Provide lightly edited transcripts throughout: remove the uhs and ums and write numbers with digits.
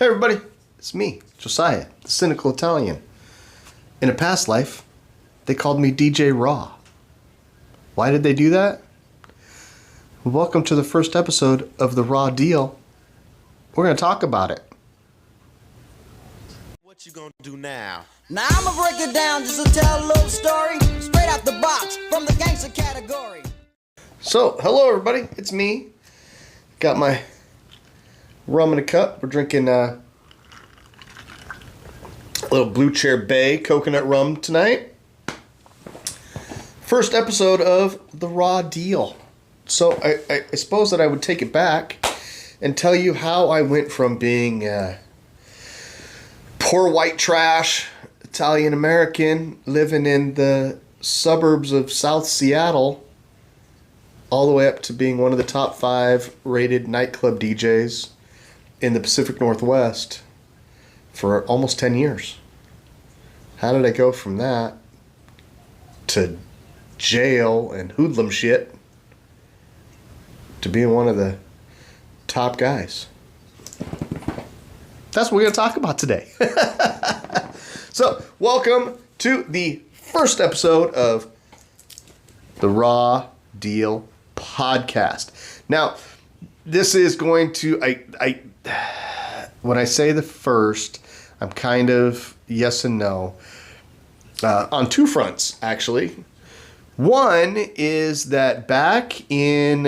Hey everybody, it's me, Josiah, the cynical Italian. In a past life, they called me DJ Raw. Why did they do that? Well, welcome to the first episode of The Raw Deal. We're going to talk about it. What you gonna do now? Now I'ma break it down just to tell a little story straight out the box from the gangster category. So, hello everybody, it's me. Got my rum in a cup. We're drinking a little Blue Chair Bay coconut rum tonight. First episode of The Raw Deal. So I suppose that I would take it back and tell you how I went from being poor white trash Italian American living in the suburbs of South Seattle all the way up to being one of the top 5 rated nightclub DJs in the Pacific Northwest for almost 10 years. How did I go from that to jail and hoodlum shit to being one of the top guys? That's what we're going to talk about today. So, welcome to the first episode of the Raw Deal podcast. Now, this is going to, when I say the first, I'm kind of yes and no on two fronts, actually. One is that back in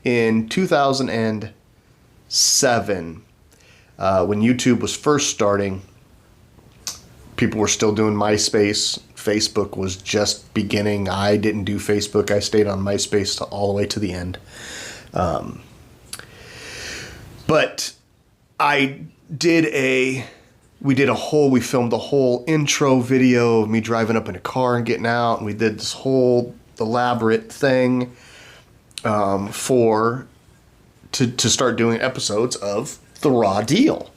in 2007, when YouTube was first starting, people were still doing MySpace. Facebook was just beginning. I didn't do Facebook. I stayed on MySpace all the way to the end. But we filmed a whole intro video of me driving up in a car and getting out, and we did this whole elaborate thing to start doing episodes of The Raw Deal.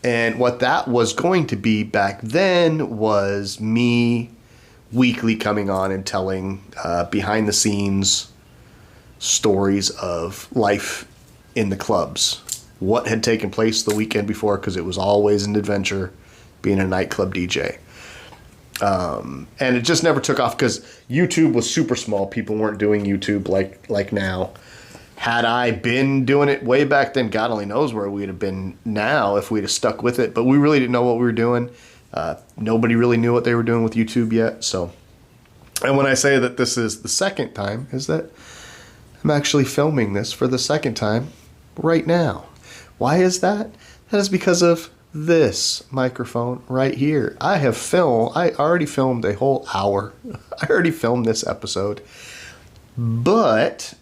And what that was going to be back then was me weekly coming on and telling behind the scenes stories of life in the clubs. What had taken place the weekend before, because it was always an adventure being a nightclub DJ. And it just never took off because YouTube was super small. People weren't doing YouTube like now. Had I been doing it way back then, God only knows where we'd have been now if we'd have stuck with it. But we really didn't know what we were doing. Nobody really knew what they were doing with YouTube yet. So, and when I say that this is the second time, is that I'm actually filming this for the second time right now. Why is that? That is because of this microphone right here. I already filmed a whole hour. I already filmed this episode. But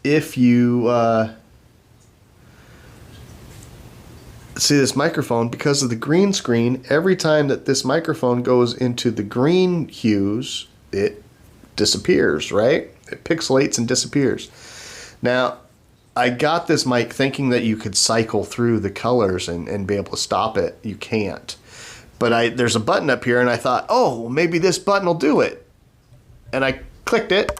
if you see this microphone, because of the green screen, every time that this microphone goes into the green hues, it disappears, right? It pixelates and disappears. Now, I got this mic thinking that you could cycle through the colors and be able to stop it. You can't. But there's a button up here, and I thought, oh, well, maybe this button will do it. And I clicked it.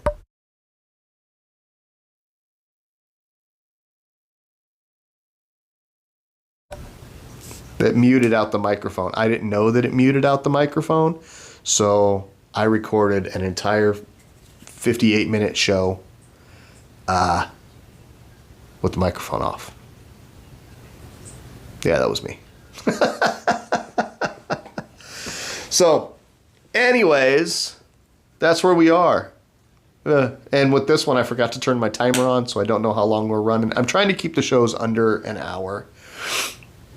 That muted out the microphone. I didn't know that it muted out the microphone, so I recorded an entire 58-minute show with the microphone off. Yeah, that was me. So, anyways, that's where we are. And with this one, I forgot to turn my timer on, so I don't know how long we're running. I'm trying to keep the shows under an hour.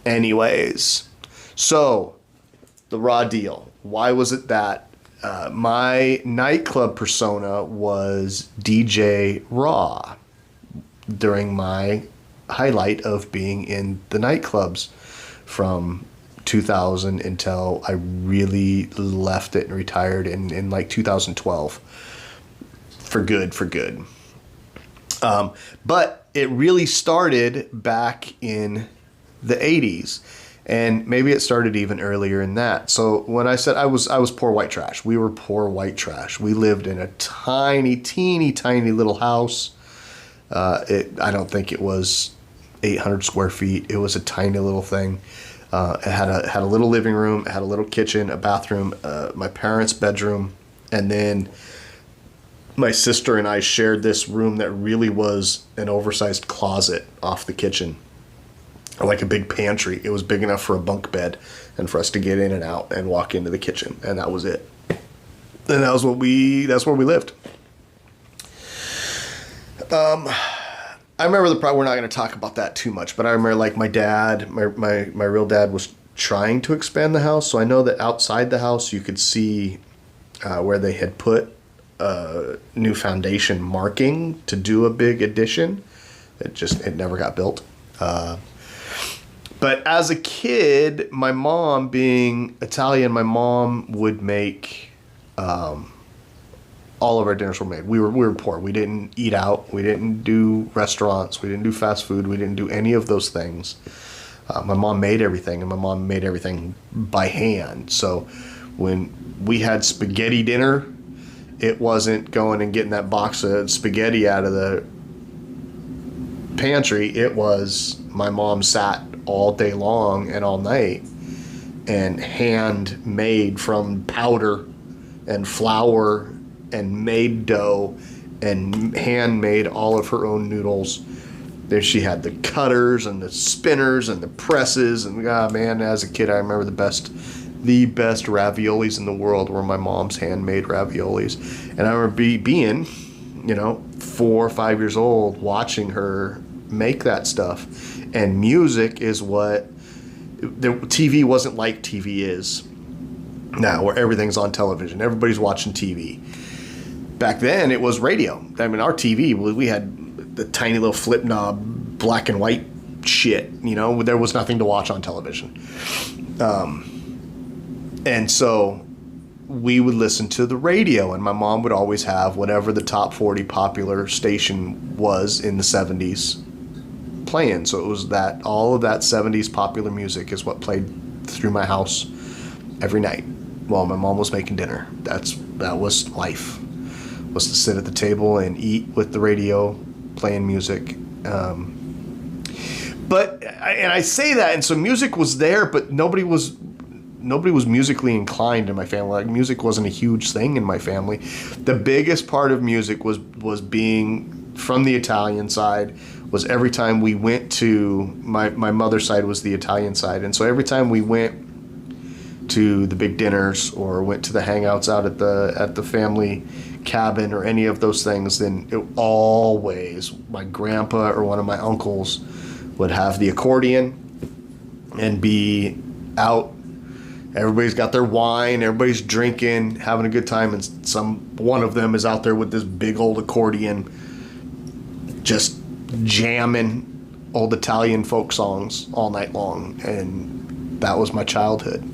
Anyways, so The Raw Deal. Why was it that my nightclub persona was DJ Raw during my highlight of being in the nightclubs from 2000 until I really left it and retired in like 2012 for good. But it really started back in the 80s, and maybe it started even earlier in that. So when I said I was poor white trash, we were poor white trash. We lived in a teeny tiny little house I don't think it was 800 square feet. It was a tiny little thing. It had a little living room, it had a little kitchen, a bathroom, my parents' bedroom, and then my sister and I shared this room that really was an oversized closet off the kitchen, like a big pantry. It was big enough for a bunk bed and for us to get in and out and walk into the kitchen, and that was it. And that's where we lived. I remember we're not going to talk about that too much, but I remember like my dad, my real dad was trying to expand the house. So I know that outside the house you could see where they had put new foundation marking to do a big addition. It never got built. But as a kid, my mom, being Italian, my mom would make all of our dinners were made. We were poor. We didn't eat out. We didn't do restaurants. We didn't do fast food. We didn't do any of those things. My mom made everything, and my mom made everything by hand. So when we had spaghetti dinner, it wasn't going and getting that box of spaghetti out of the pantry. It was my mom sat all day long and all night and hand made from powder and flour and made dough and handmade all of her own noodles. There she had the cutters and the spinners and the presses, and man, as a kid I remember the best raviolis in the world were my mom's handmade raviolis. And I remember being 4 or 5 years old watching her make that stuff. And music is what the TV wasn't like TV is now, where everything's on television, everybody's watching TV. Back then, it was radio. I mean, our TV, we had the tiny little flip knob, black and white shit. There was nothing to watch on television. And so we would listen to the radio, and my mom would always have whatever the top 40 popular station was in the 70s playing. So it was that all of that 70s popular music is what played through my house every night while my mom was making dinner. That was life. Was to sit at the table and eat with the radio playing music. But I say that, and so music was there, but nobody was musically inclined in my family. Like, music wasn't a huge thing in my family. The biggest part of music was being from the Italian side. Was every time we went to my mother's side was the Italian side, and so every time we went to the big dinners or went to the hangouts out at the family cabin or any of those things, then always my grandpa or one of my uncles would have the accordion and be out. Everybody's got their wine, everybody's drinking, having a good time, and one of them is out there with this big old accordion just jamming old Italian folk songs all night long. And that was my childhood.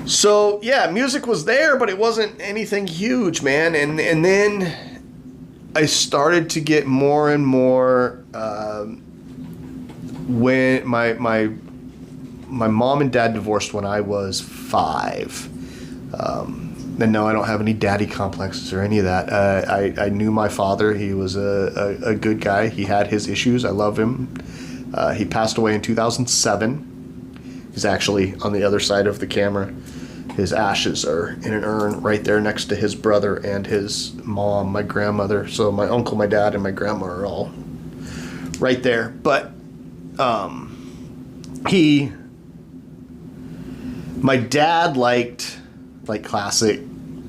So yeah, music was there, but it wasn't anything huge, man. And then I started to get more and more when my mom and dad divorced when I was 5. And no, I don't have any daddy complexes or any of that. I knew my father. He was a good guy. He had his issues. I love him. He passed away in 2007. He's actually on the other side of the camera. His ashes are in an urn right there next to his brother and his mom, my grandmother. So my uncle, my dad, and my grandma are all right there. But my dad liked like classic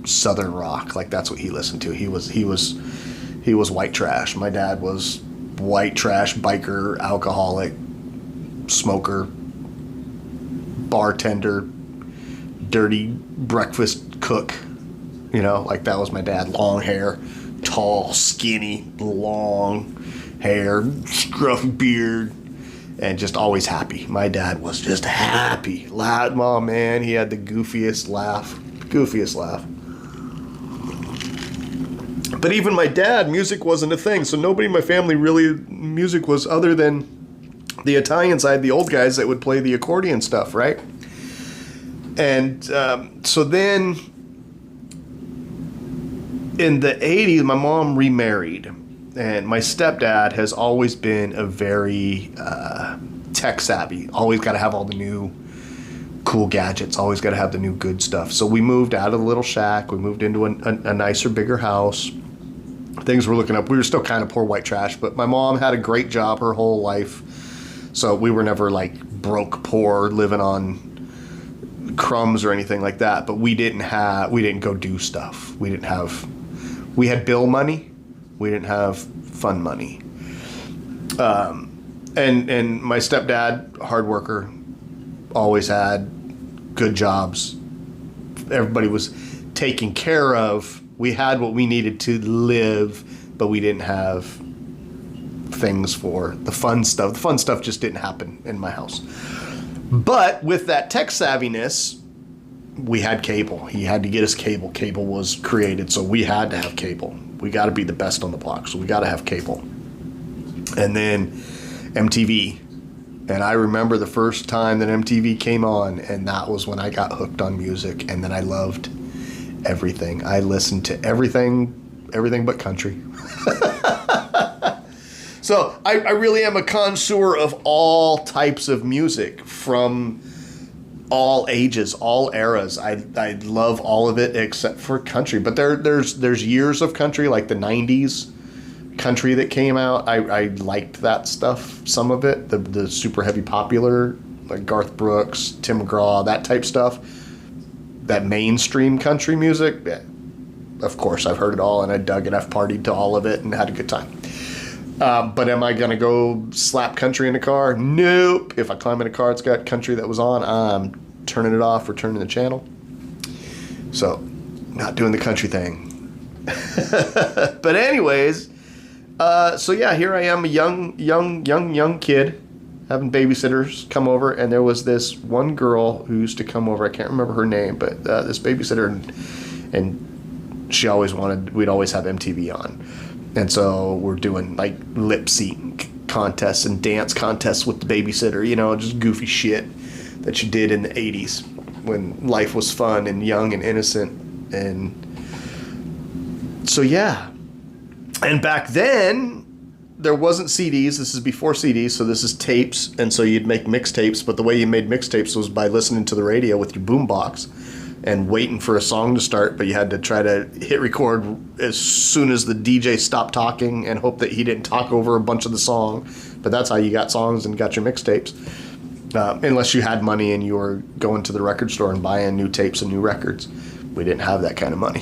Southern rock. Like, that's what he listened to. He was white trash. My dad was white trash, biker, alcoholic, smoker, bartender, dirty breakfast cook. Like, that was my dad. Long hair, tall, skinny, long hair, scruffy beard, and just always happy. My dad was just happy. Loud, oh man, he had the goofiest laugh. But even my dad, music wasn't a thing. So nobody in my family really, music was, other than the Italian side, the old guys that would play the accordion stuff, right? And so then in the 80s, my mom remarried. And my stepdad has always been a very tech savvy. Always got to have all the new cool gadgets. Always got to have the new good stuff. So we moved out of the little shack. We moved into a nicer, bigger house. Things were looking up. We were still kind of poor white trash, but my mom had a great job her whole life. So we were never like broke, poor, living on crumbs or anything like that. But we didn't go do stuff. We had bill money. We didn't have fun money. And my stepdad, hard worker, always had good jobs. Everybody was taken care of. We had what we needed to live, but we didn't have things for the fun stuff. The fun stuff just didn't happen in my house. But with that tech savviness, we had cable. He had to get us cable. Cable was created, so we had to have cable. We got to be the best on the block, so we got to have cable. And then MTV. And I remember the first time that MTV came on, and that was when I got hooked on music, and then I loved everything. I listened to everything but country. So I really am a connoisseur of all types of music from all ages, all eras. I love all of it except for country. But there's years of country, like the 90s country that came out. I liked that stuff, some of it, the super heavy popular, like Garth Brooks, Tim McGraw, that type stuff. That mainstream country music, yeah, of course, I've heard it all, and I dug it. I've partied to all of it and had a good time. But am I going to go slap country in a car? Nope. If I climb in a car, it's got country that was on, I'm turning it off or turning the channel. So, not doing the country thing. But anyways, so yeah, here I am, a young kid, having babysitters come over, and there was this one girl who used to come over. I can't remember her name, but this babysitter, and she always we'd always have MTV on. And so we're doing like lip sync contests and dance contests with the babysitter, just goofy shit that you did in the 80s when life was fun and young and innocent. And so, yeah. And back then, there wasn't CDs. This is before CDs, so this is tapes. And so you'd make mixtapes, but the way you made mixtapes was by listening to the radio with your boombox and waiting for a song to start, but you had to try to hit record as soon as the DJ stopped talking and hope that he didn't talk over a bunch of the song. But that's how you got songs and got your mixtapes. Unless you had money and you were going to the record store and buying new tapes and new records. We didn't have that kind of money.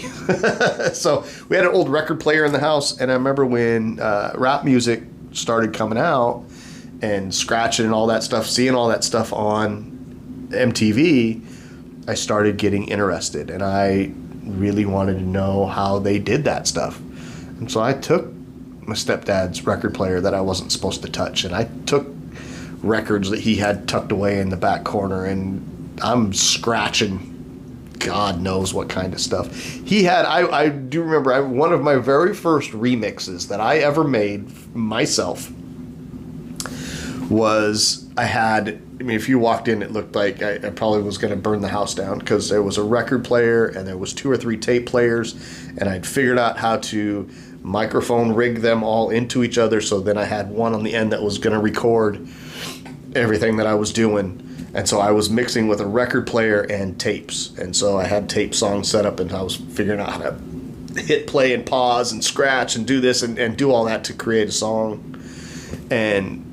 So we had an old record player in the house, and I remember when rap music started coming out and scratching and all that stuff, seeing all that stuff on MTV, I started getting interested, and I really wanted to know how they did that stuff. And so I took my stepdad's record player that I wasn't supposed to touch, and I took records that he had tucked away in the back corner, and I'm scratching God knows what kind of stuff. He had, I do remember, one of my very first remixes that I ever made myself was, if you walked in, it looked like I probably was going to burn the house down, because there was a record player and there was 2 or 3 tape players, and I'd figured out how to microphone rig them all into each other, so then I had one on the end that was going to record everything that I was doing. And so I was mixing with a record player and tapes. And so I had tape songs set up, and I was figuring out how to hit play and pause and scratch and do this and do all that to create a song. And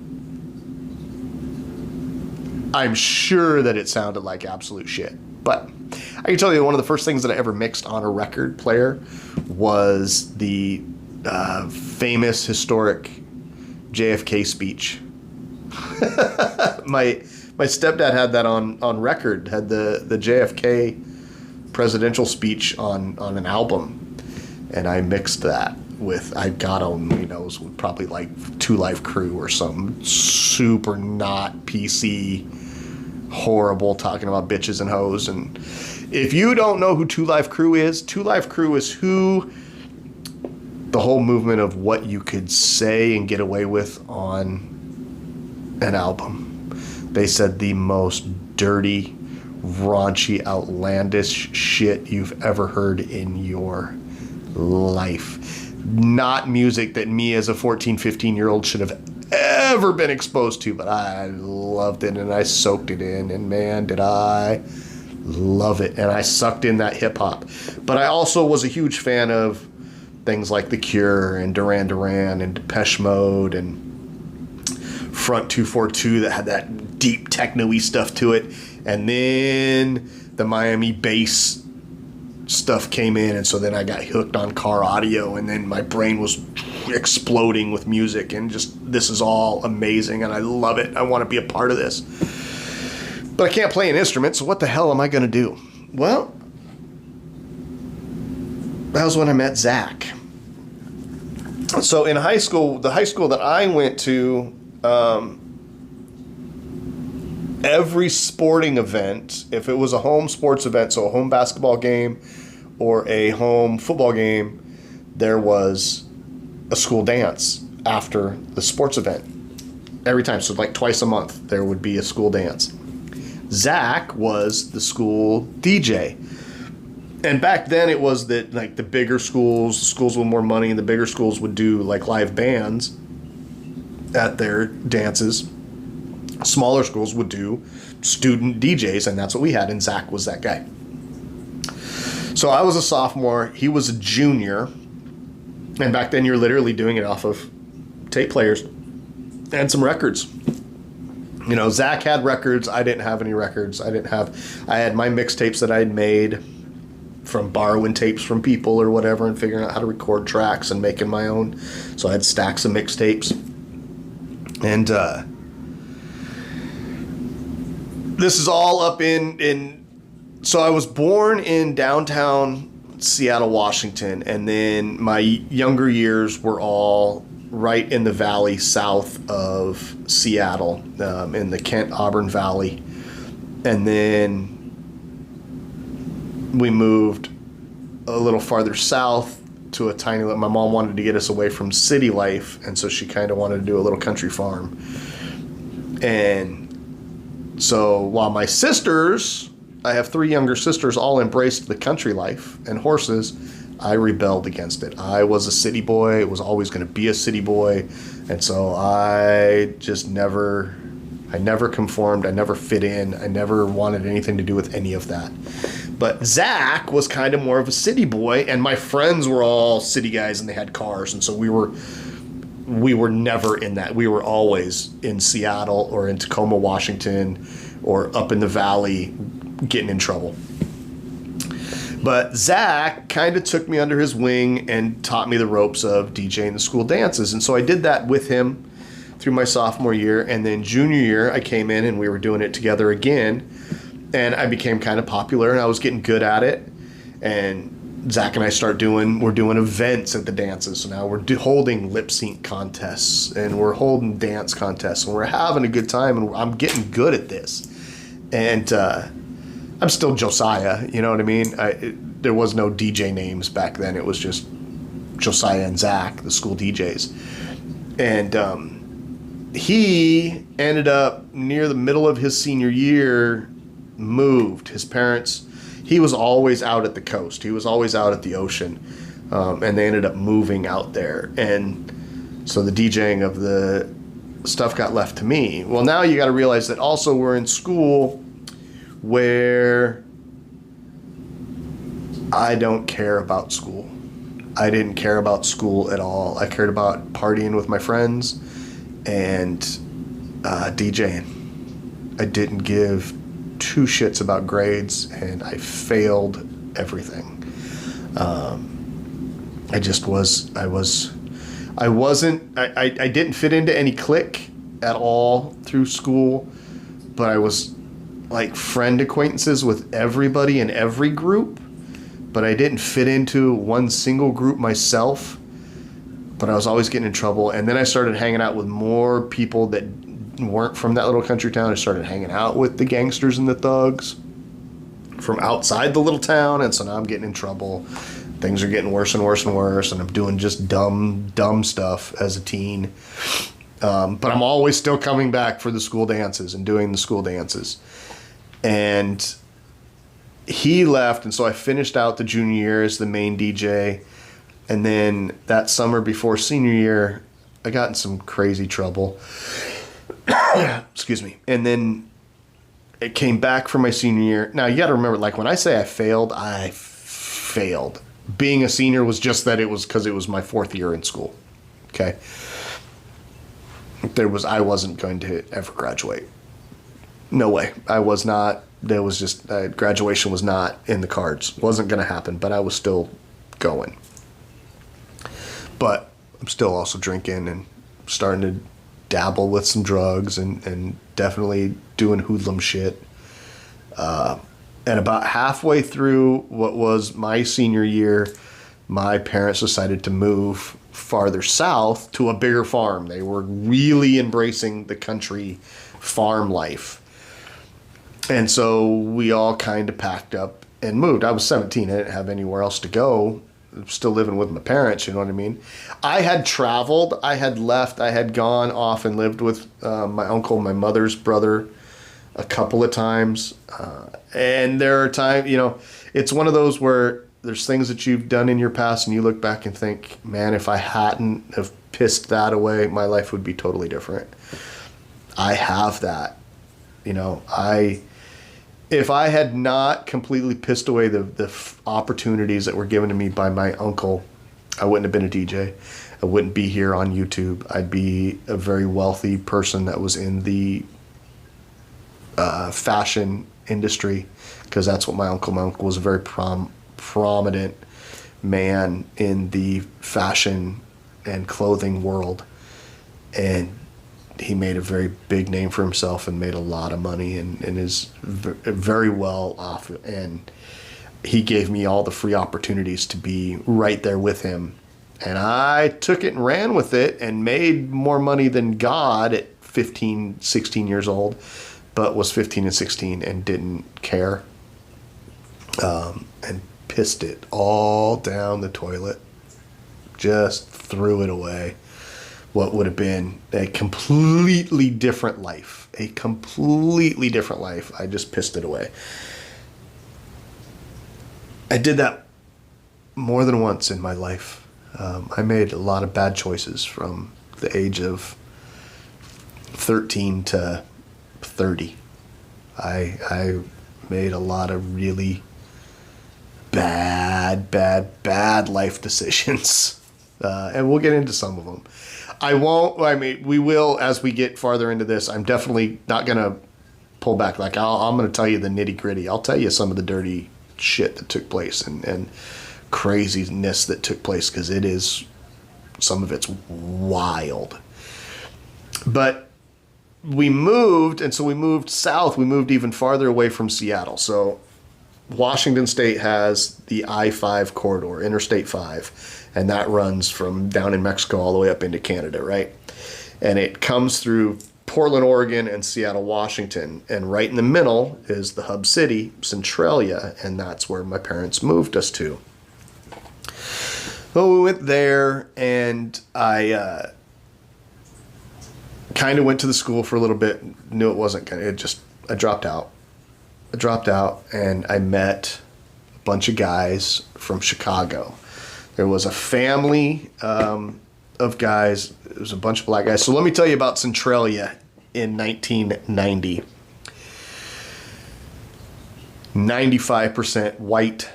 I'm sure that it sounded like absolute shit. But I can tell you one of the first things that I ever mixed on a record player was the famous, historic JFK speech. My stepdad had that on record, had the JFK presidential speech on an album, and I mixed that with, I got on, with probably like 2 Live Crew or something super not PC, horrible, talking about bitches and hoes. And if you don't know who 2 Live Crew is, 2 Live Crew is who the whole movement of what you could say and get away with on an album. They said the most dirty, raunchy, outlandish shit you've ever heard in your life. not music that me as a 14, 15-year-old should have ever been exposed to, but I loved it and I soaked it in, and man, did I love it. And I sucked in that hip hop. But I also was a huge fan of things like The Cure and Duran Duran and Depeche Mode and Front 242 that had that deep techno-y stuff to it. And then the Miami bass stuff came in, and so then I got hooked on car audio, and then my brain was exploding with music, and just, this is all amazing and I love it. I want to be a part of this. But I can't play an instrument, so what the hell am I going to do? Well, that was when I met Zach. So in high school, the high school that I went to, every sporting event, if it was a home sports event, so a home basketball game or a home football game, there was a school dance after the sports event. Every time, so like twice a month, there would be a school dance. Zach was the school DJ. And back then it was that like the bigger schools, the schools with more money, and the bigger schools would do like live bands at their dances. Smaller schools would do student DJs, and that's what we had, and Zach was that guy. So I was a sophomore, he was a junior, and back then you're literally doing it off of tape players and some records. You know, Zach had records, I didn't have any records. I had my mixtapes that I had made from borrowing tapes from people or whatever and figuring out how to record tracks and making my own. So I had stacks of mixtapes. And this is all up so I was born in downtown Seattle, Washington, and then my younger years were all right in the valley south of Seattle, in the Kent-Auburn Valley. And then we moved a little farther south to a tiny, my mom wanted to get us away from city life, and so she kind of wanted to do a little country farm. And so while my sisters, I have 3 younger sisters, all embraced the country life and horses, I rebelled against it. I was a city boy, was always going to be a city boy, and so I never conformed, I never fit in, I never wanted anything to do with any of that. But Zach was kind of more of a city boy, and my friends were all city guys and they had cars, and so we were never in that. We were always in Seattle or in Tacoma, Washington, or up in the valley getting in trouble. But Zach kind of took me under his wing and taught me the ropes of DJing the school dances. And so I did that with him through my sophomore year. And then junior year, I came in and we were doing it together again. And I became kind of popular and I was getting good at it. And Zach and I we're doing events at the dances. So now we're holding lip sync contests and we're holding dance contests and we're having a good time and I'm getting good at this. And I'm still Josiah, you know what I mean? There was no DJ names back then. It was just Josiah and Zach, the school DJs. And he ended up near the middle of his senior year, moved. His parents, he was always out at the coast. He was always out at the ocean. And they ended up moving out there. And so the DJing of the stuff got left to me. Well, now you got to realize that also we're in school where I don't care about school. I didn't care about school at all. I cared about partying with my friends and DJing. I didn't give 2 shits about grades, and I failed everything. I didn't fit into any clique at all through school, but I was like friend acquaintances with everybody in every group, but I didn't fit into one single group myself, but I was always getting in trouble. And then I started hanging out with more people that weren't from that little country town. I started hanging out with the gangsters and the thugs from outside the little town, and so now I'm getting in trouble. Things are getting worse and worse and worse, and I'm doing just dumb stuff as a teen. But I'm always still coming back for the school dances and doing the school dances. And he left, and so I finished out the junior year as the main DJ. And then that summer before senior year, I got in some crazy trouble. Excuse me. And then it came back for my senior year. Now, you got to remember, like, when I say I failed. Being a senior was just that it was because it was my fourth year in school. Okay. I wasn't going to ever graduate. No way. I was not. There was just, graduation was not in the cards. Wasn't going to happen, but I was still going. But I'm still also drinking and starting to dabble with some drugs and definitely doing hoodlum shit. And about halfway through what was my senior year, my parents decided to move farther south to a bigger farm. They were really embracing the country farm life. And so we all kind of packed up and moved. I was 17. I didn't have anywhere else to go. Still living with my parents, you know what I mean? I had traveled. I had left. I had gone off and lived with my uncle, my mother's brother, a couple of times. And there are times, you know, it's one of those where there's things that you've done in your past and you look back and think, man, if I hadn't have pissed that away, my life would be totally different. I have that. You know, if I had not completely pissed away the opportunities that were given to me by my uncle, I wouldn't have been a DJ. I wouldn't be here on YouTube. I'd be a very wealthy person that was in the fashion industry, because that's what my uncle was a very prominent man in the fashion and clothing world. And he made a very big name for himself and made a lot of money and is very well off. And he gave me all the free opportunities to be right there with him. And I took it and ran with it and made more money than God at 15, 16 years old, but was 15 and 16 and didn't care. And pissed it all down the toilet. Just threw it away. What would have been a completely different life. A completely different life. I just pissed it away. I did that more than once in my life. I made a lot of bad choices from the age of 13 to 30. I made a lot of really bad life decisions. And we'll get into some of them. We will as we get farther into this. I'm definitely not going to pull back. Like, I'm going to tell you the nitty gritty. I'll tell you some of the dirty shit that took place and craziness that took place, because some of it's wild. But we moved, and so we moved south. We moved even farther away from Seattle. So Washington State has the I-5 corridor, Interstate 5. And that runs from down in Mexico all the way up into Canada, right? And it comes through Portland, Oregon, and Seattle, Washington. And right in the middle is the hub city, Centralia, and that's where my parents moved us to. Well, we went there, and I kind of went to the school for a little bit. Knew it wasn't going to. I dropped out. And I met a bunch of guys from Chicago. There was a family of guys. It was a bunch of black guys. So let me tell you about Centralia in 1990. 95% white.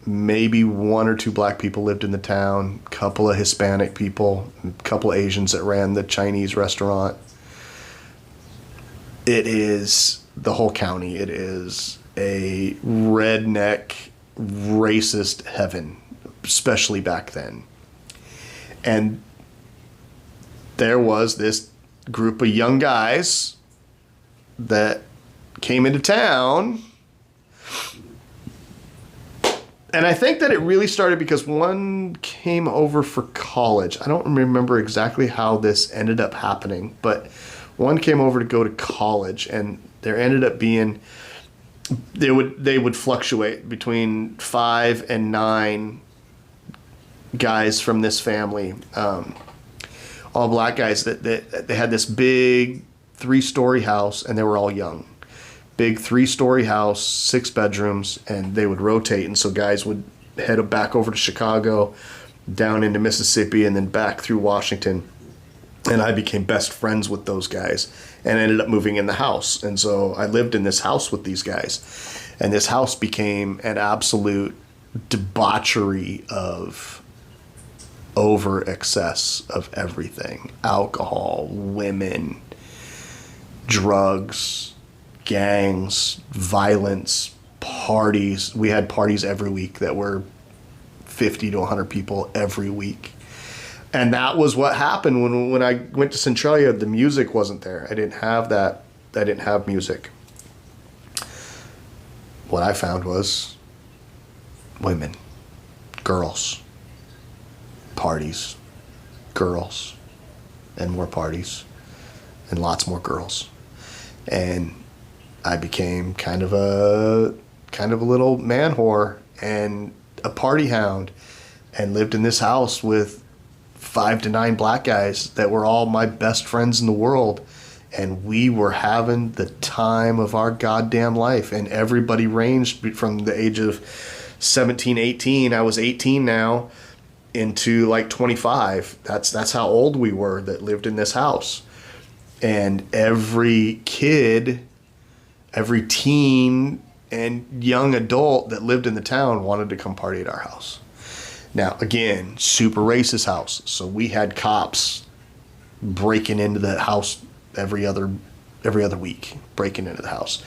Maybe one or two black people lived in the town. A couple of Hispanic people. A couple of Asians that ran the Chinese restaurant. It is the whole county. It is a redneck, racist heaven. Especially back then. And there was this group of young guys that came into town. And I think that it really started because one came over for college. I don't remember exactly how this ended up happening, but one came over to go to college, and there ended up being, they would fluctuate between 5 and 9 guys from this family, all black guys that they had this big 3-story house, and they were all young. Big 3-story house, 6 bedrooms, and they would rotate. And so guys would head back over to Chicago, down into Mississippi and then back through Washington. And I became best friends with those guys and ended up moving in the house. And so I lived in this house with these guys. And this house became an absolute debauchery of over excess of everything. Alcohol, women, drugs, gangs, violence, parties. We had parties every week that were 50 to 100 people every week. And that was what happened when I went to Centralia. The music wasn't there. I didn't have that. I didn't have music. What I found was women, girls, parties, girls, and more parties, and lots more girls. And I became kind of a little man whore and a party hound, and lived in this house with 5 to 9 black guys that were all my best friends in the world. And we were having the time of our goddamn life. And everybody ranged from the age of 17, 18. I was 18 now, into like 25. That's how old we were that lived in this house. And every kid, every teen and young adult that lived in the town wanted to come party at our house. Now, again, super racist house. So we had cops breaking into the house every other week, breaking into the house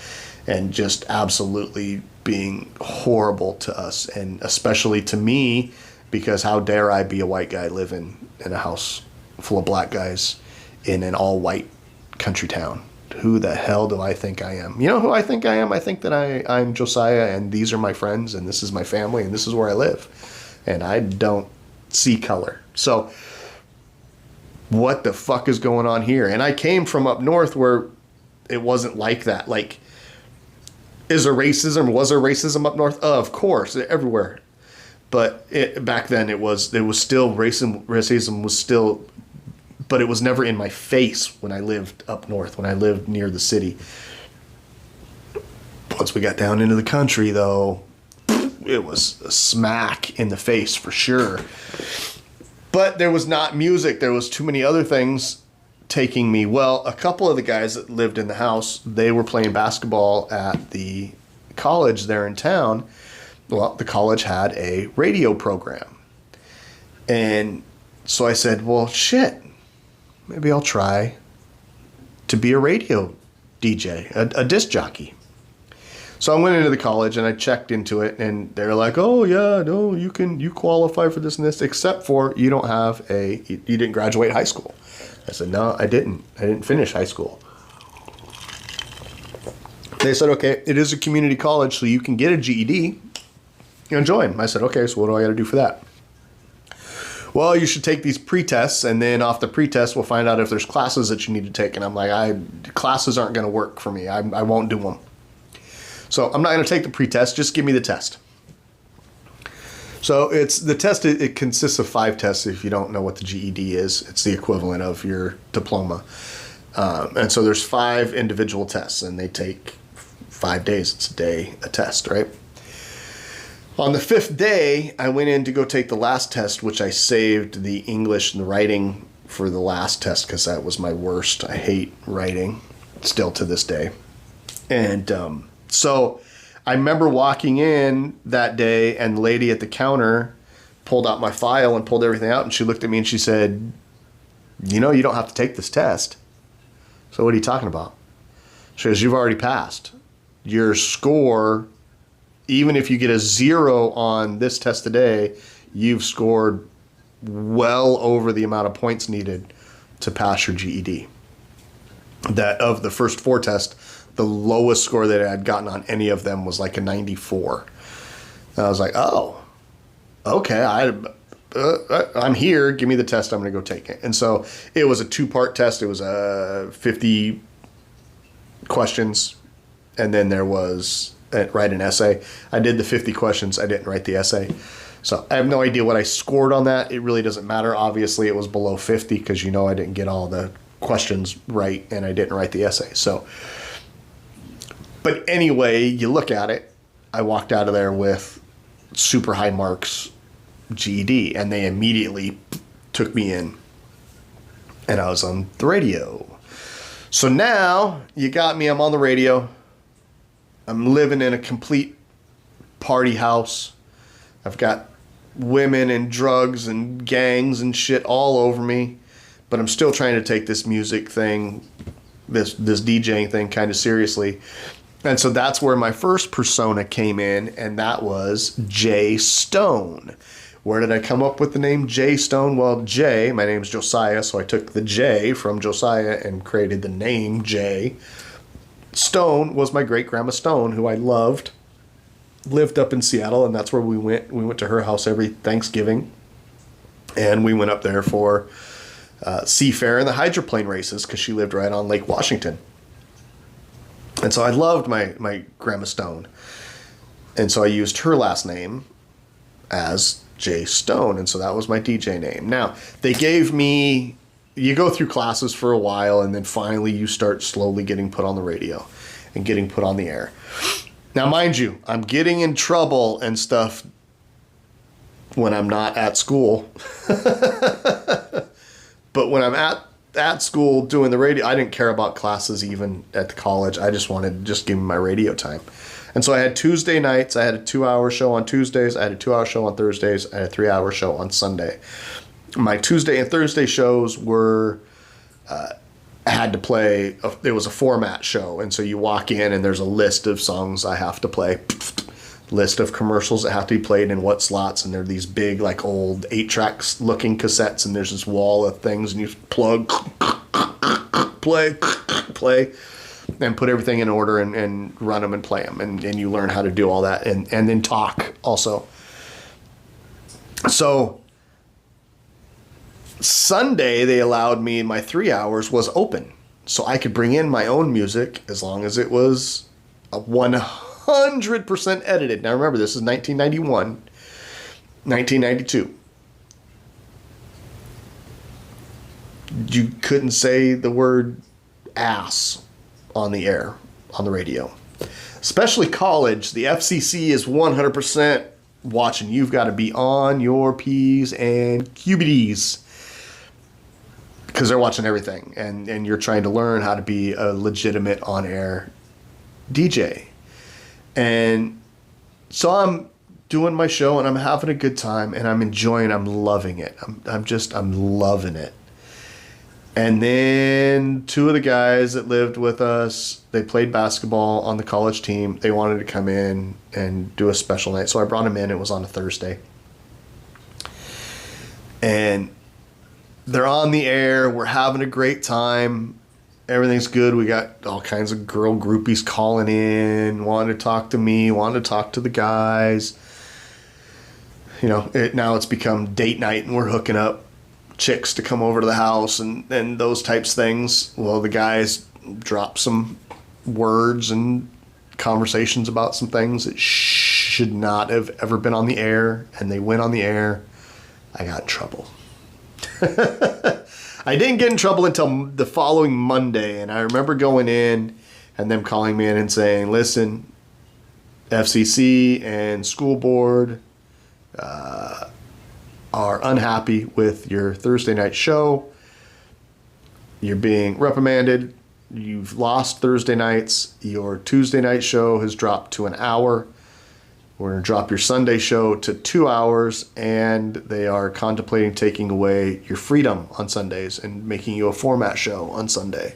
and just absolutely being horrible to us, and especially to me, because how dare I be a white guy living in a house full of black guys in an all-white country town? Who the hell do I think I am? You know who I think I am? I think that I'm Josiah, and these are my friends, and this is my family, and this is where I live. And I don't see color. So what the fuck is going on here? And I came from up north where it wasn't like that. Like, is there racism? Was there racism up north? Of course, everywhere. But back then it was still racism was still, but it was never in my face when I lived up north, when I lived near the city. Once we got down into the country, though, it was a smack in the face for sure. But there was not music. There was too many other things taking me. Well, a couple of the guys that lived in the house, they were playing basketball at the college there in town. Well, the college had a radio program. And so I said, well, shit, maybe I'll try to be a radio DJ, a disc jockey. So I went into the college and I checked into it, and they're like, oh yeah, no, you qualify for this and this, except for you didn't graduate high school. I said, no, I didn't finish high school. They said, okay, it is a community college, so you can get a GED and join. I said, okay, so what do I got to do for that? Well, you should take these pre-tests, and then off the pre-test, we'll find out if there's classes that you need to take. And I'm like, classes aren't going to work for me. I won't do them. So I'm not going to take the pre-test. Just give me the test. So the test. It consists of 5 tests. If you don't know what the GED is, it's the equivalent of your diploma. And so there's 5 individual tests, and they take 5 days. It's a test, right? On the 5th day, I went in to go take the last test, which I saved the English and the writing for the last test because that was my worst. I hate writing still to this day. And so I remember walking in that day, and the lady at the counter pulled out my file and pulled everything out, and she looked at me and she said, you know, you don't have to take this test. So what are you talking about? She goes, you've already passed. Your score, even if you get a 0 on this test today, you've scored well over the amount of points needed to pass your GED. That of the first 4 tests, the lowest score that I had gotten on any of them was like a 94. And I was like, oh, okay, I'm here. Give me the test. I'm going to go take it. And so it was a 2-part test. It was 50 questions, and then there was write an essay. I did the 50 questions. I didn't write the essay. So I have no idea what I scored on that. It really doesn't matter. Obviously, it was below 50 because, I didn't get all the questions right, and I didn't write the essay. So, but anyway, you look at it. I walked out of there with super high marks GED, and they immediately took me in, and I was on the radio. So now you got me. I'm on the radio. I'm living in a complete party house. I've got women and drugs and gangs and shit all over me, but I'm still trying to take this music thing, this DJing thing kind of seriously. And so that's where my first persona came in, and that was Jay Stone. Where did I come up with the name Jay Stone? Well, Jay, my name's Josiah, so I took the J from Josiah and created the name Jay. Stone was my great-grandma Stone, who I loved. Lived up in Seattle, and that's where we went. We went to her house every Thanksgiving, and we went up there for Seafair and the hydroplane races because she lived right on Lake Washington. And so I loved my Grandma Stone. And so I used her last name as Jay Stone, and so that was my DJ name. Now, they gave me, you go through classes for a while, and then finally you start slowly getting put on the radio and getting put on the air. Now, mind you, I'm getting in trouble and stuff when I'm not at school. But when I'm at school doing the radio, I didn't care about classes even at the college. I just wanted to just give me my radio time. And so I had Tuesday nights. I had a 2-hour show on Tuesdays. I had a 2-hour show on Thursdays. I had a 3-hour show on Sunday. My Tuesday and Thursday shows were, I had to play, it was a format show. And so you walk in and there's a list of songs I have to play. List of commercials that have to be played in what slots, and they're these big like old 8-track looking cassettes, and there's this wall of things, and you plug, play, and put everything in order and run them and play them, and you learn how to do all that, and then talk also. So Sunday they allowed me, my 3 hours was open, so I could bring in my own music as long as it was a 100% edited. Now remember, this is 1991, 1992. You couldn't say the word ass on the air, on the radio. Especially college, the FCC is 100% watching. You've got to be on your P's and QBDs because they're watching everything, and you're trying to learn how to be a legitimate on-air DJ. And so I'm doing my show and I'm having a good time and I'm enjoying, I'm loving it. I'm loving it. And then 2 of the guys that lived with us, they played basketball on the college team. They wanted to come in and do a special night. So I brought them in. It was on a Thursday. And they're on the air. We're having a great time. Everything's good. We got all kinds of girl groupies calling in, wanting to talk to me, wanting to talk to the guys. You know, now it's become date night and we're hooking up chicks to come over to the house and those types of things. Well, the guys drop some words and conversations about some things that should not have ever been on the air, and they went on the air. I got in trouble. I didn't get in trouble until the following Monday, and I remember going in and them calling me in and saying, listen, FCC and school board are unhappy with your Thursday night show. You're being reprimanded. You've lost Thursday nights. Your Tuesday night show has dropped to an hour. We're going to drop your Sunday show to 2 hours, and they are contemplating taking away your freedom on Sundays and making you a format show on Sunday.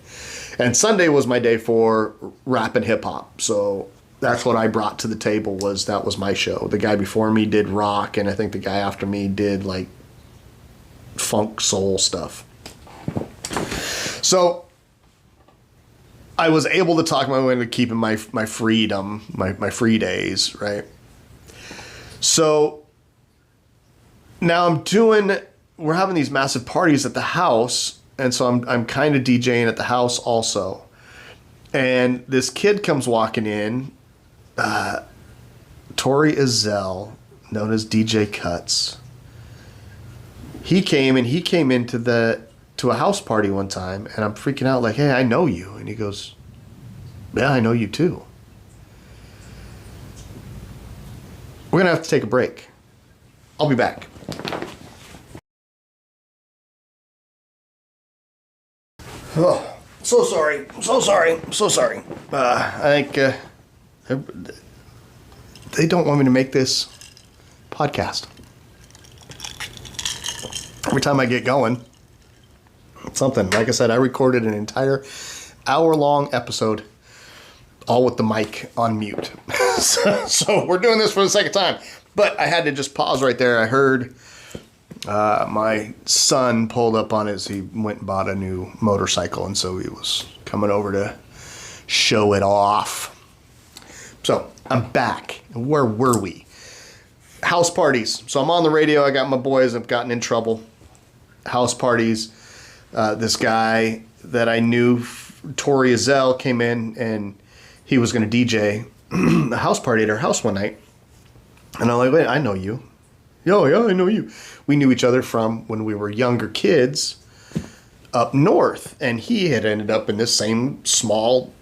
And Sunday was my day for rap and hip hop. So that's what I brought to the table, that was my show. The guy before me did rock, and I think the guy after me did like funk soul stuff. So I was able to talk my way into keeping my freedom, my free days, right? So now we're having these massive parties at the house, and so I'm kind of DJing at the house also. And this kid comes walking in, Tori Ezell, known as DJ Cuts. He came into a house party one time, and I'm freaking out like, hey, I know you. And he goes, yeah, I know you too. We're going to have to take a break. I'll be back. Oh, so sorry. So sorry. So sorry. I think they don't want me to make this podcast. Every time I get going, something. Like I said, I recorded an entire hour-long episode, all with the mic on mute. So we're doing this for the second time. But I had to just pause right there. I heard my son pulled up on his, he went and bought a new motorcycle, and so he was coming over to show it off. So I'm back. Where were we? House parties. So I'm on the radio. I got my boys. I've gotten in trouble. House parties. This guy that I knew, Tori Azell, came in and he was going to DJ a house party at our house one night. And I'm like, wait, I know you. Yeah, I know you. We knew each other from when we were younger kids up north. And he had ended up in this same small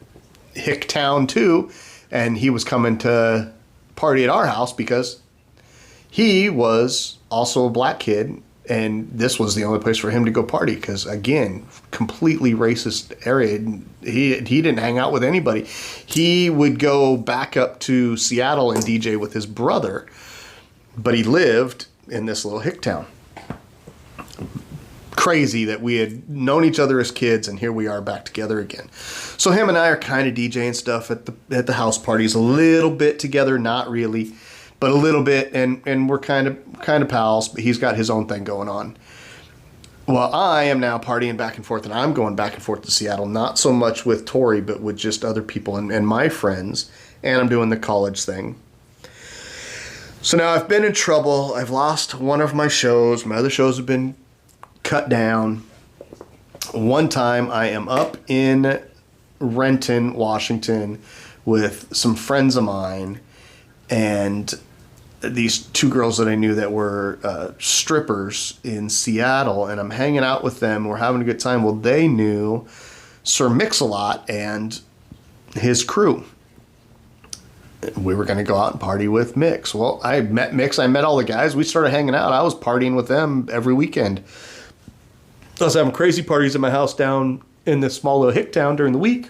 hick town too. And he was coming to party at our house because he was also a black kid. And this was the only place for him to go party because, again, completely racist area. He didn't hang out with anybody. He would go back up to Seattle and DJ with his brother, but he lived in this little hick town. Crazy that we had known each other as kids, and here we are back together again. So him and I are kind of DJing stuff at the house parties a little bit together, not really. But a little bit, and we're kind of pals, but he's got his own thing going on. Well, I am now partying back and forth, and I'm going back and forth to Seattle, not so much with Tori, but with just other people and my friends, and I'm doing the college thing. So now I've been in trouble. I've lost one of my shows. My other shows have been cut down. One time I am up in Renton, Washington, with some friends of mine, and these two girls that I knew that were strippers in Seattle, and I'm hanging out with them. We're having a good time. Well, they knew Sir Mix-a-Lot and his crew. We were going to go out and party with Mix. Well, I met Mix. I met all the guys. We started hanging out. I was partying with them every weekend. I was having crazy parties at my house down in this small little hick town during the week.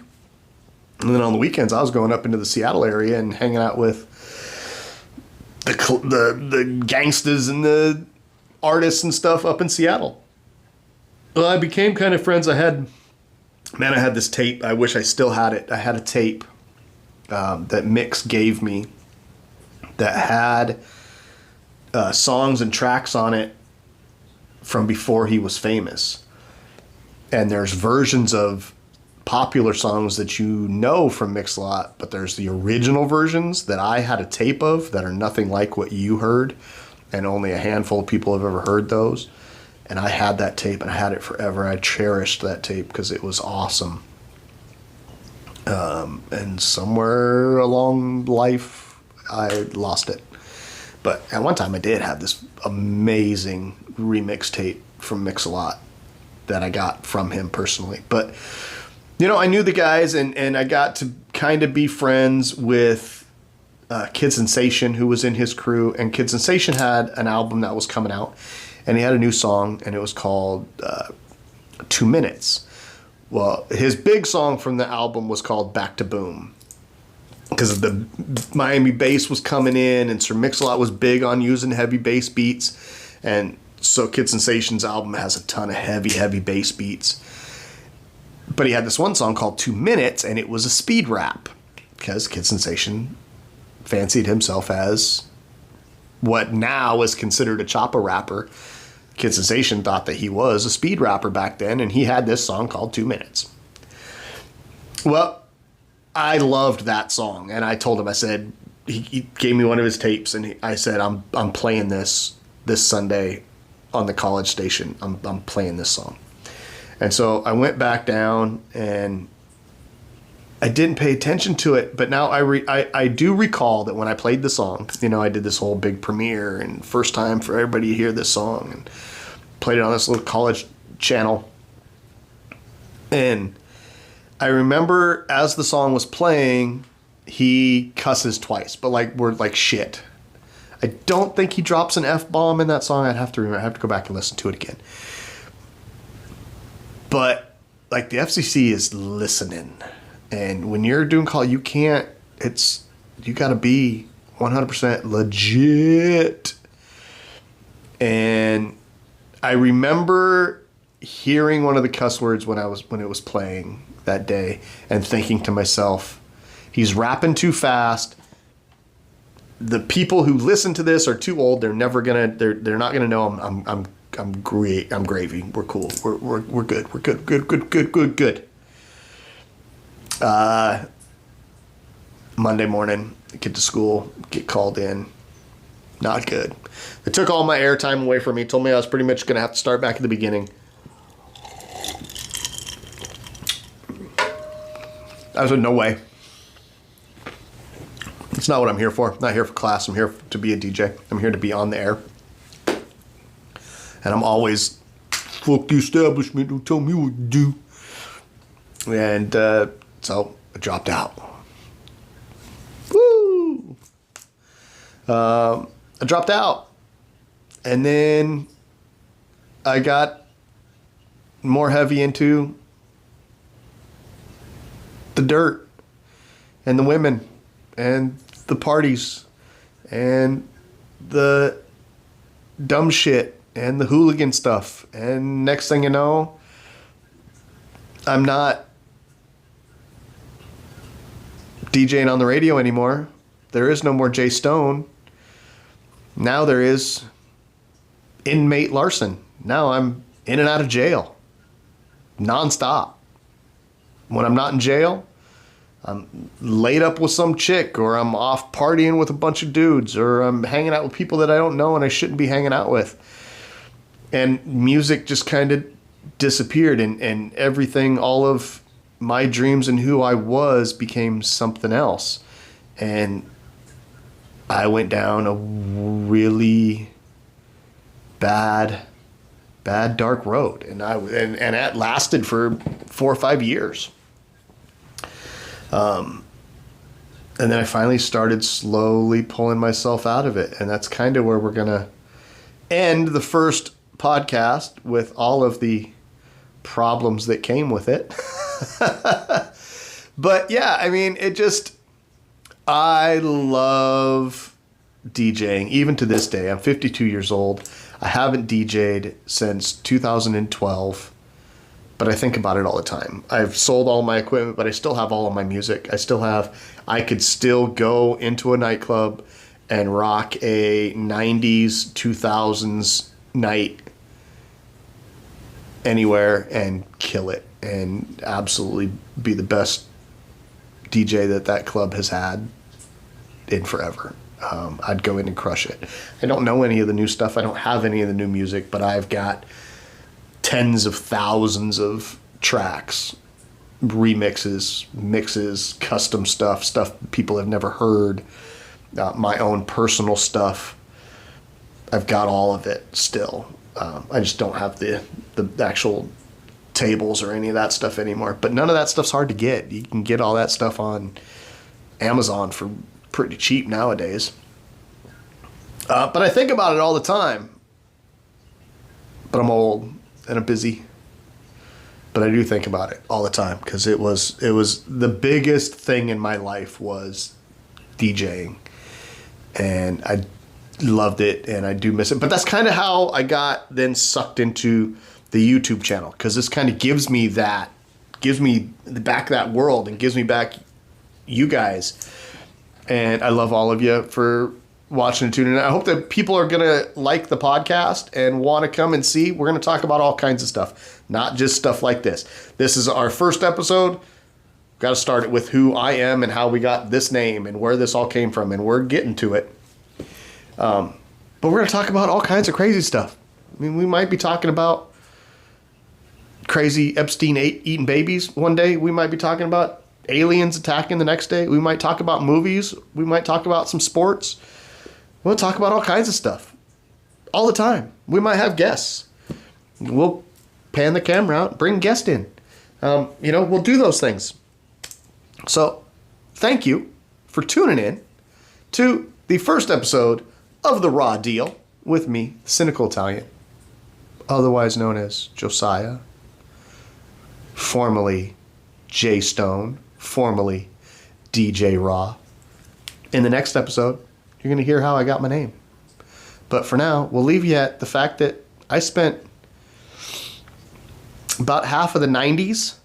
And then on the weekends, I was going up into the Seattle area and hanging out with the gangsters and the artists and stuff up in Seattle. Well, I became kind of friends. I had this tape. I wish I still had it. I had a tape that Mix gave me that had songs and tracks on it from before he was famous. And there's versions of popular songs that you know from Mix-a-Lot, but there's the original versions that I had a tape of that are nothing like what you heard, and only a handful of people have ever heard those. And I had that tape, and I had it forever. I cherished that tape because it was awesome. And somewhere along life, I lost it. But at one time, I did have this amazing remix tape from Mix-a-Lot that I got from him personally. But you know, I knew the guys, and I got to kind of be friends with Kid Sensation, who was in his crew. And Kid Sensation had an album that was coming out, and he had a new song, and it was called 2 Minutes. Well, his big song from the album was called Back to Boom, because the Miami bass was coming in, and Sir Mix-a-Lot was big on using heavy bass beats. And so Kid Sensation's album has a ton of heavy bass beats. But he had this one song called 2 Minutes, and it was a speed rap because Kid Sensation fancied himself as what now is considered a choppa rapper. Kid Sensation thought that he was a speed rapper back then, and he had this song called 2 Minutes. Well, I loved that song, and I told him, I said, he gave me one of his tapes, and I said, I'm playing this Sunday on the college station. I'm playing this song. And so I went back down, and I didn't pay attention to it. But now I do recall that when I played the song, you know, I did this whole big premiere and first time for everybody to hear this song, and played it on this little college channel. And I remember as the song was playing, he cusses twice, but like word like shit. I don't think he drops an F-bomb in that song. I have to go back and listen to it again. But like the FCC is listening, and when you're doing call, you can't. You got to be 100% legit. And I remember hearing one of the cuss words when it was playing that day, and thinking to myself, he's rapping too fast. The people who listen to this are too old. They're never gonna. They're not gonna know. I'm great. I'm gravy. We're cool. We're good. We're good. Monday morning, get to school, get called in. Not good. They took all my airtime away from me. Told me I was pretty much gonna have to start back at the beginning. I said, no way. It's not what I'm here for. I'm not here for class. I'm here to be a DJ. I'm here to be on the air. And I'm always, fuck the establishment, don't tell me what to do. And so I dropped out. Woo! I dropped out. And then I got more heavy into the dirt and the women and the parties and the dumb shit and the hooligan stuff. And next thing you know, I'm not DJing on the radio anymore. There is no more Jay Stone. Now there is inmate Larson. Now I'm in and out of jail nonstop. When I'm not in jail, I'm laid up with some chick, or I'm off partying with a bunch of dudes, or I'm hanging out with people that I don't know and I shouldn't be hanging out with. And music just kind of disappeared, and everything, all of my dreams and who I was became something else. And I went down a really bad dark road, and that lasted for 4 or 5 years. And then I finally started slowly pulling myself out of it, and that's kind of where we're gonna end the first podcast, with all of the problems that came with it. But yeah, I mean, I love DJing, even to this day. I'm 52 years old. I haven't DJ'd since 2012, but I think about it all the time. I've sold all my equipment, but I still have all of my music. I could still go into a nightclub and rock a 90s, 2000s night anywhere and kill it, and absolutely be the best DJ that club has had in forever. I'd go in and crush it. I don't know any of the new stuff. I don't have any of the new music, but I've got tens of thousands of tracks, remixes, mixes, custom stuff people have never heard, my own personal stuff. I've got all of it still. I just don't have the actual tables or any of that stuff anymore. But none of that stuff's hard to get. You can get all that stuff on Amazon for pretty cheap nowadays. But I think about it all the time. But I'm old and I'm busy. But I do think about it all the time, because it was the biggest thing in my life was DJing, and I loved it, and I do miss it. But that's kind of how I got then sucked into the YouTube channel, because this kind of gives me back that world, and gives me back you guys. And I love all of you for watching and tuning in. I hope that people are going to like the podcast and want to come and see. We're going to talk about all kinds of stuff, not just stuff like this. This is our first episode. Got to start it with who I am and how we got this name and where this all came from, and we're getting to it. But we're going to talk about all kinds of crazy stuff. I mean, we might be talking about crazy Epstein eating babies one day. We might be talking about aliens attacking the next day. We might talk about movies. We might talk about some sports. We'll talk about all kinds of stuff all the time. We might have guests. We'll pan the camera out, bring a guest in. We'll do those things. So thank you for tuning in to the first episode of The Raw Deal with me, Cynical Italian, otherwise known as Josiah. formerly Jay Stone, formerly DJ Raw. In the next episode, you're going to hear how I got my name. But for now, we'll leave you at the fact that I spent about half of the 90s,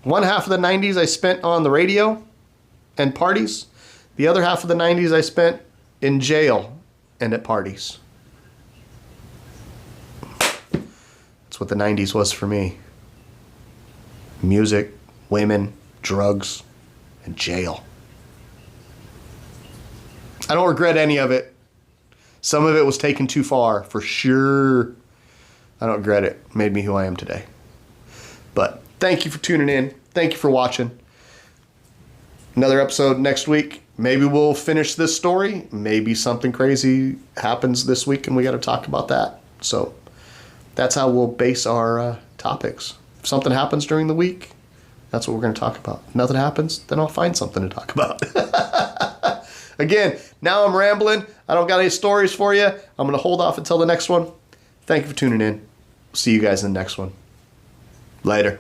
one half of the 90s I spent on the radio and parties. The other half of the 90s I spent in jail and at parties. That's what the 90s was for me. Music, women, drugs, and jail. I don't regret any of it. Some of it was taken too far, for sure. I don't regret it. It made me who I am today. But thank you for tuning in. Thank you for watching. Another episode next week. Maybe we'll finish this story. Maybe something crazy happens this week and we got to talk about that. So that's how we'll base our topics. If something happens during the week, that's what we're going to talk about. If nothing happens, then I'll find something to talk about. Again, now I'm rambling. I don't got any stories for you. I'm going to hold off until the next one. Thank you for tuning in. See you guys in the next one. Later.